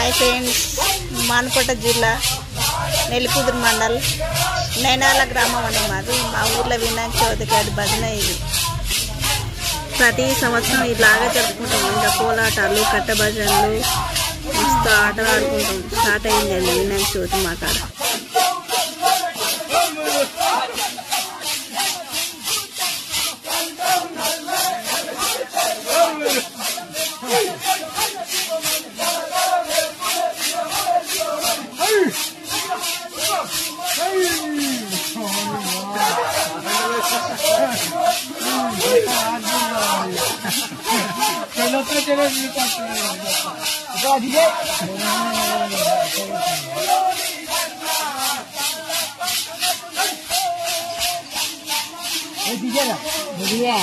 Hi friends, Manakota జిల్లా నెల్లికుదురు మండల్ నేనాల గ్రామం అండి మాది. మా ఊర్లో వినాయక చవితి కాడి భజన ఇది. ప్రతి సంవత్సరం ఇలాగే జరుపుకుంటాం. ఇంకా కోలాటాలు, కట్ట భజనలు, మస్తు ఆటలు ఆడుకుంటాం. స్టార్ట్ అయిందండి వినాయక చవితి మా కాడ. Dia.